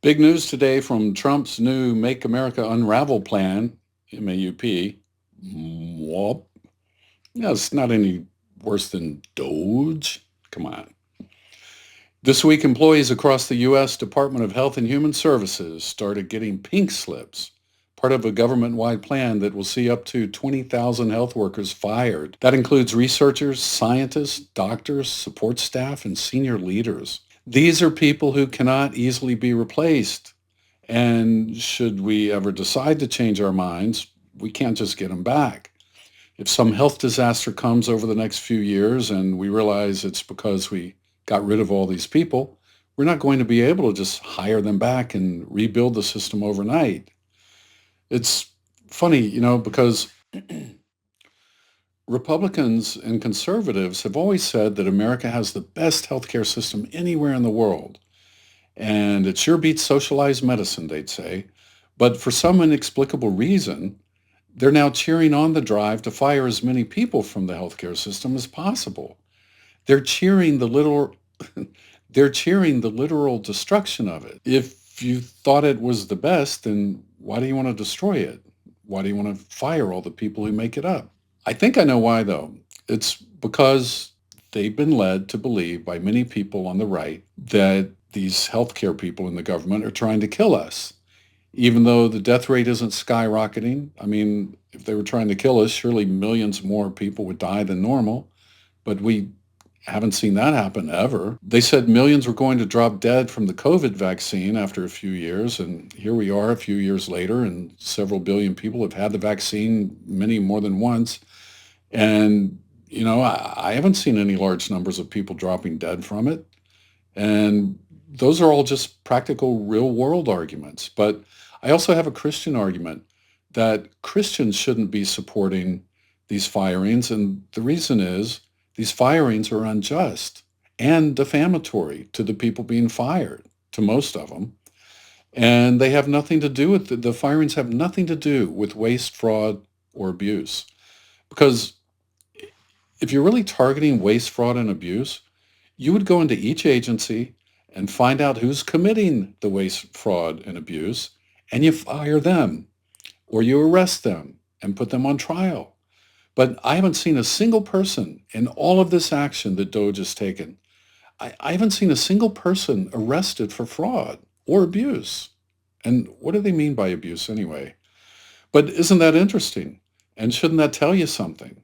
Big news today from Trump's new Make America Unravel plan, MAUP. Whoop. No, it's not any worse than Doge. Come on. This week, employees across the U.S. Department of Health and Human Services started getting pink slips, part of a government-wide plan that will see up to 20,000 health workers fired. That includes researchers, scientists, doctors, support staff, and senior leaders. These are people who cannot easily be replaced. And should we ever decide to change our minds, we can't just get them back. If some health disaster comes over the next few years and we realize it's because we got rid of all these people, we're not going to be able to just hire them back and rebuild the system overnight. It's funny, because Republicans and conservatives have always said that America has the best healthcare system anywhere in the world. And it sure beats socialized medicine, they'd say. But for some inexplicable reason, they're now cheering on the drive to fire as many people from the healthcare system as possible. They're cheering the literal they're cheering the literal destruction of it. If you thought it was the best, then why do you want to destroy it? Why do you want to fire all the people who make it up? I think I know why, though. It's because they've been led to believe by many people on the right that these healthcare people in the government are trying to kill us, even though the death rate isn't skyrocketing. I mean, if they were trying to kill us, surely millions more people would die than normal, but we haven't seen that happen ever. They said millions were going to drop dead from the COVID vaccine after a few years, and here we are a few years later, and several billion people have had the vaccine, many more than once. And, I haven't seen any large numbers of people dropping dead from it. And those are all just practical, real world arguments. But I also have a Christian argument that Christians shouldn't be supporting these firings. And the reason is these firings are unjust and defamatory to the people being fired, to most of them. And they have nothing to do with the firings have nothing to do with waste, fraud, or abuse. Because if you're really targeting waste, fraud, and abuse, you would go into each agency and find out who's committing the waste, fraud, and abuse, and you fire them or you arrest them and put them on trial. But I haven't seen a single person in all of this action that Doge has taken. I haven't seen a single person arrested for fraud or abuse. And what do they mean by abuse anyway? But isn't that interesting? And shouldn't that tell you something?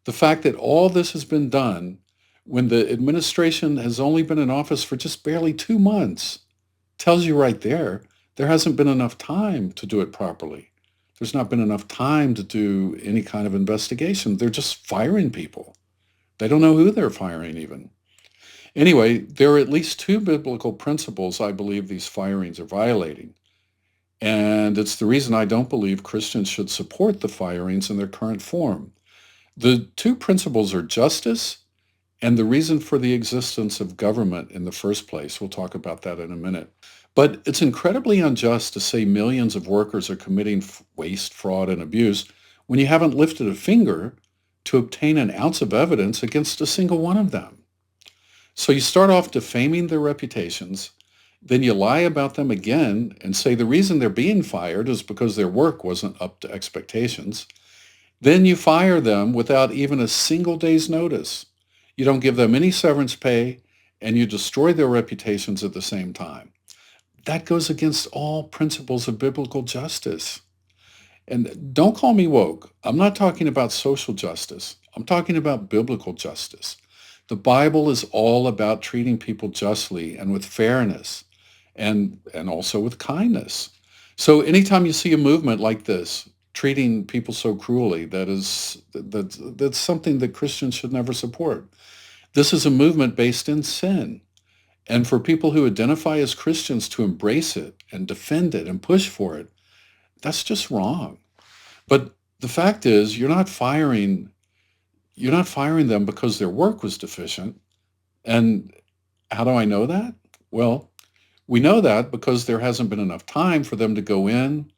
The fact that all this has been done when the administration has only been in office for just barely 2 months tells you right there hasn't been enough time to do it properly. There's not been enough time to do any kind of investigation. They're just firing people. They don't know who they're firing even. Anyway, there are at least two biblical principles I believe these firings are violating. And it's the reason I don't believe Christians should support the firings in their current form. The two principles are justice and the reason for the existence of government in the first place. We'll talk about that in a minute. But it's incredibly unjust to say millions of workers are committing waste, fraud, and abuse when you haven't lifted a finger to obtain an ounce of evidence against a single one of them. So you start off defaming their reputations, then you lie about them again and say the reason they're being fired is because their work wasn't up to expectations. Then you fire them without even a single day's notice. You don't give them any severance pay, and you destroy their reputations at the same time. That goes against all principles of biblical justice. And don't call me woke. I'm not talking about social justice. I'm talking about biblical justice. The Bible is all about treating people justly and with fairness and also with kindness. So anytime you see a movement like this, treating people so cruelly, that's something that Christians should never support. This is a movement based in sin. And for people who identify as Christians to embrace it and defend it and push for it, that's just wrong. But the fact is, you're not firing them because their work was deficient. And how do I know that? Well, we know that because there hasn't been enough time for them to go in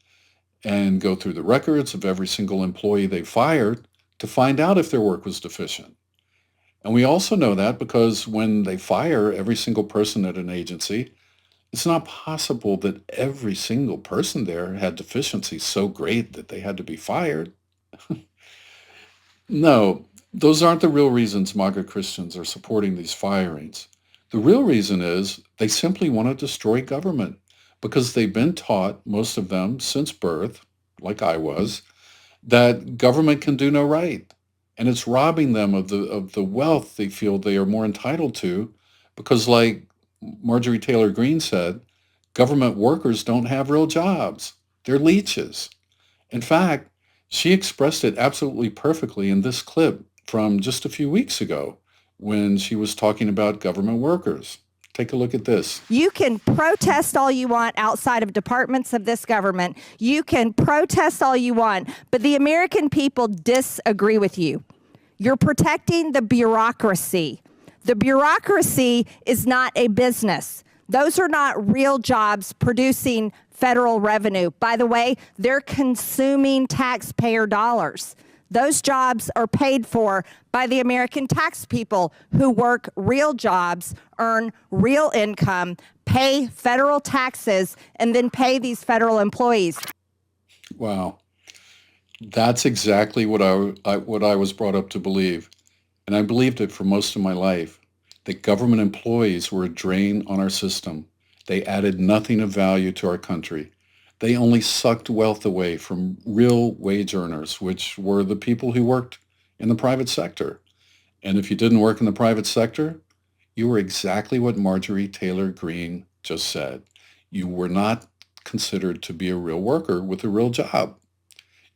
and go through the records of every single employee they fired to find out if their work was deficient. And we also know that because when they fire every single person at an agency, It's not possible that every single person there had deficiencies so great that they had to be fired. No, those aren't the real reasons MAGA Christians are supporting these firings. The real reason is they simply want to destroy government because they've been taught, most of them since birth, like I was, that government can do no right. And it's robbing them of the wealth they feel they are more entitled to because, like Marjorie Taylor Greene said, government workers don't have real jobs. They're leeches. In fact, she expressed it absolutely perfectly in this clip from just a few weeks ago when she was talking about government workers. Take a look at this. You can protest all you want outside of departments of this government. You can protest all you want, but the American people disagree with you. You're protecting the bureaucracy. The bureaucracy is not a business. Those are not real jobs producing federal revenue. By the way, they're consuming taxpayer dollars. Those jobs are paid for by the American tax people who work real jobs, earn real income, pay federal taxes, and then pay these federal employees. Wow. That's exactly what I was brought up to believe. And I believed it for most of my life, that government employees were a drain on our system. They added nothing of value to our country. They only sucked wealth away from real wage earners, which were the people who worked in the private sector. And if you didn't work in the private sector, you were exactly what Marjorie Taylor Greene just said. You were not considered to be a real worker with a real job.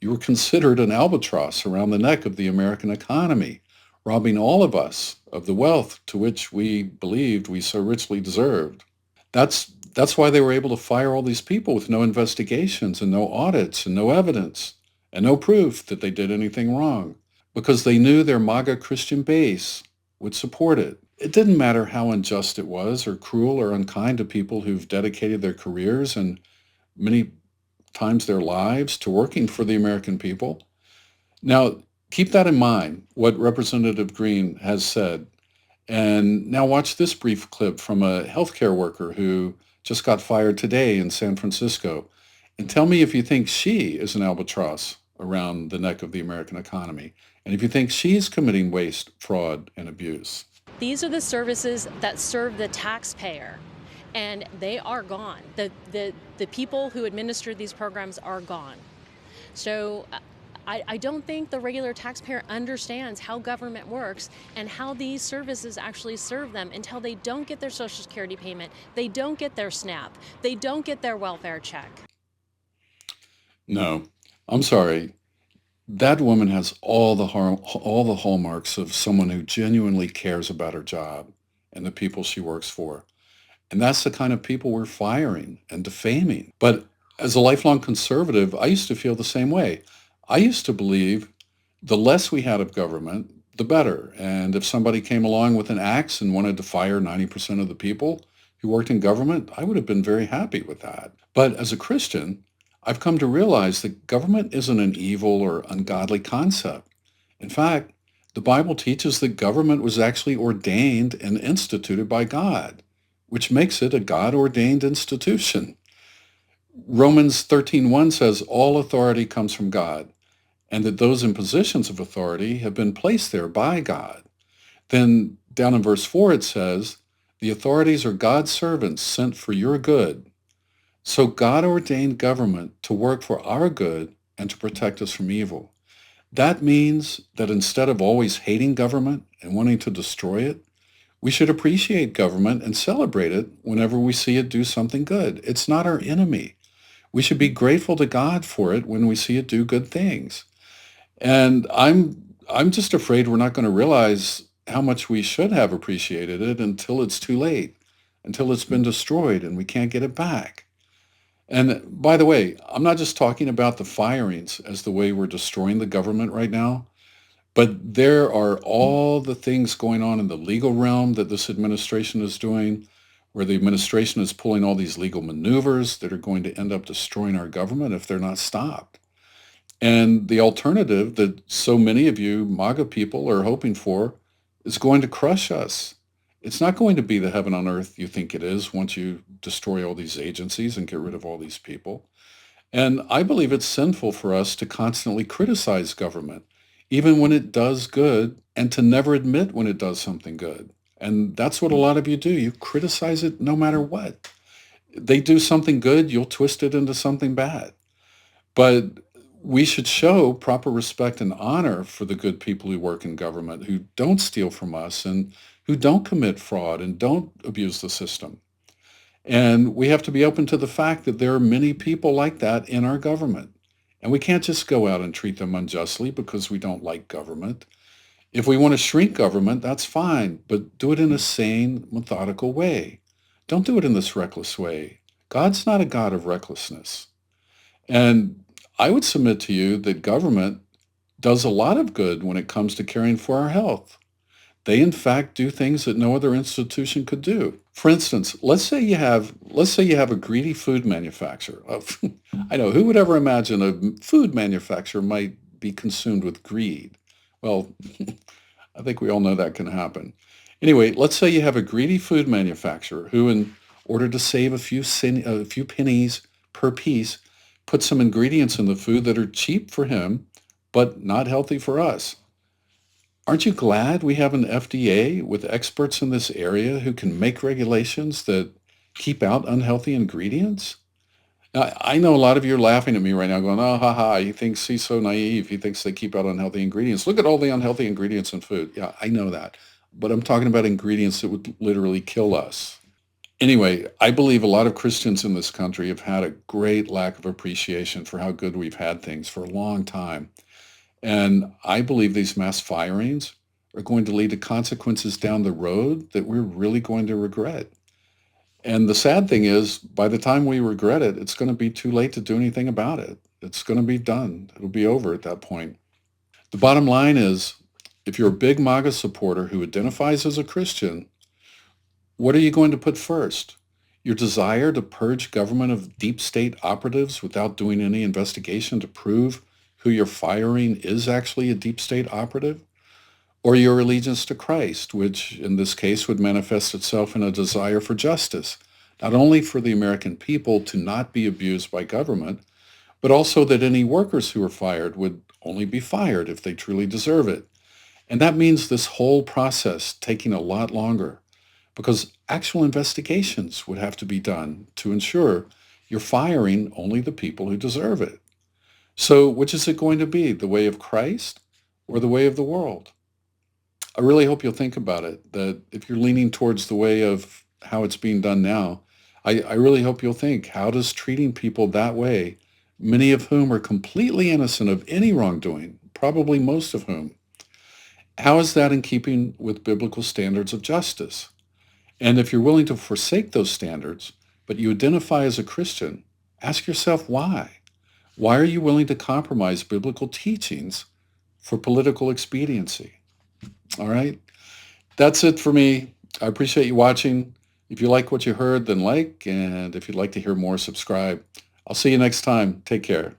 You were considered an albatross around the neck of the American economy, robbing all of us of the wealth to which we believed we so richly deserved. That's why they were able to fire all these people with no investigations and no audits and no evidence and no proof that they did anything wrong because they knew their MAGA Christian base would support it. It didn't matter how unjust it was or cruel or unkind to people who've dedicated their careers and many times their lives to working for the American people. Now, keep that in mind, what Representative Greene has said. And now watch this brief clip from a healthcare worker who just got fired today in San Francisco. And tell me if you think she is an albatross around the neck of the American economy, and if you think she's committing waste, fraud, and abuse. These are the services that serve the taxpayer, and they are gone. The people who administer these programs are gone. So I don't think the regular taxpayer understands how government works and how these services actually serve them until they don't get their Social Security payment, they don't get their SNAP, they don't get their welfare check. No, I'm sorry. That woman has all the hallmarks of someone who genuinely cares about her job and the people she works for. And that's the kind of people we're firing and defaming. But as a lifelong conservative, I used to feel the same way. I used to believe the less we had of government, the better. And if somebody came along with an axe and wanted to fire 90% of the people who worked in government, I would have been very happy with that. But as a Christian, I've come to realize that government isn't an evil or ungodly concept. In fact, the Bible teaches that government was actually ordained and instituted by God, which makes it a God-ordained institution. Romans 13:1 says all authority comes from God, and that those in positions of authority have been placed there by God. Then down in verse 4 it says, the authorities are God's servants sent for your good. So God ordained government to work for our good and to protect us from evil. That means that instead of always hating government and wanting to destroy it, we should appreciate government and celebrate it whenever we see it do something good. It's not our enemy. We should be grateful to God for it when we see it do good things. And I'm just afraid we're not going to realize how much we should have appreciated it until it's too late, until it's been destroyed and we can't get it back. And by the way, I'm not just talking about the firings as the way we're destroying the government right now, but there are all the things going on in the legal realm that this administration is doing, where the administration is pulling all these legal maneuvers that are going to end up destroying our government if they're not stopped. And the alternative that so many of you MAGA people are hoping for is going to crush us. It's not going to be the heaven on earth you think it is once you destroy all these agencies and get rid of all these people. And I believe it's sinful for us to constantly criticize government, even when it does good, and to never admit when it does something good. And that's what a lot of you do. You criticize it no matter what. They do something good, you'll twist it into something bad. But we should show proper respect and honor for the good people who work in government, who don't steal from us and who don't commit fraud and don't abuse the system. And we have to be open to the fact that there are many people like that in our government. And we can't just go out and treat them unjustly because we don't like government. If we want to shrink government, that's fine, but do it in a sane, methodical way. Don't do it in this reckless way. God's not a God of recklessness. And I would submit to you that government does a lot of good when it comes to caring for our health. They in fact do things that no other institution could do. For instance, let's say you have a greedy food manufacturer. I know, who would ever imagine a food manufacturer might be consumed with greed? Well, I think we all know that can happen. Anyway, let's say you have a greedy food manufacturer who, in order to save a few pennies per piece, puts some ingredients in the food that are cheap for him, but not healthy for us. Aren't you glad we have an FDA with experts in this area who can make regulations that keep out unhealthy ingredients? Now, I know a lot of you are laughing at me right now going, oh, ha ha, he thinks he's so naive. He thinks they keep out unhealthy ingredients. Look at all the unhealthy ingredients in food. Yeah, I know that. But I'm talking about ingredients that would literally kill us. Anyway, I believe a lot of Christians in this country have had a great lack of appreciation for how good we've had things for a long time. And I believe these mass firings are going to lead to consequences down the road that we're really going to regret. And the sad thing is, by the time we regret it, it's going to be too late to do anything about it. It's going to be done. It'll be over at that point. The bottom line is, if you're a big MAGA supporter who identifies as a Christian, what are you going to put first? Your desire to purge government of deep state operatives without doing any investigation to prove who you're firing is actually a deep state operative? Or your allegiance to Christ, which in this case would manifest itself in a desire for justice, not only for the American people to not be abused by government, but also that any workers who are fired would only be fired if they truly deserve it. And that means this whole process taking a lot longer because actual investigations would have to be done to ensure you're firing only the people who deserve it. So which is it going to be, the way of Christ or the way of the world? I really hope you'll think about it, that if you're leaning towards the way of how it's being done now, I really hope you'll think, how does treating people that way, many of whom are completely innocent of any wrongdoing, probably most of whom, how is that in keeping with biblical standards of justice? And if you're willing to forsake those standards, but you identify as a Christian, ask yourself why. Why are you willing to compromise biblical teachings for political expediency? All right. That's it for me. I appreciate you watching. If you like what you heard, then like, and if you'd like to hear more, subscribe. I'll see you next time. Take care.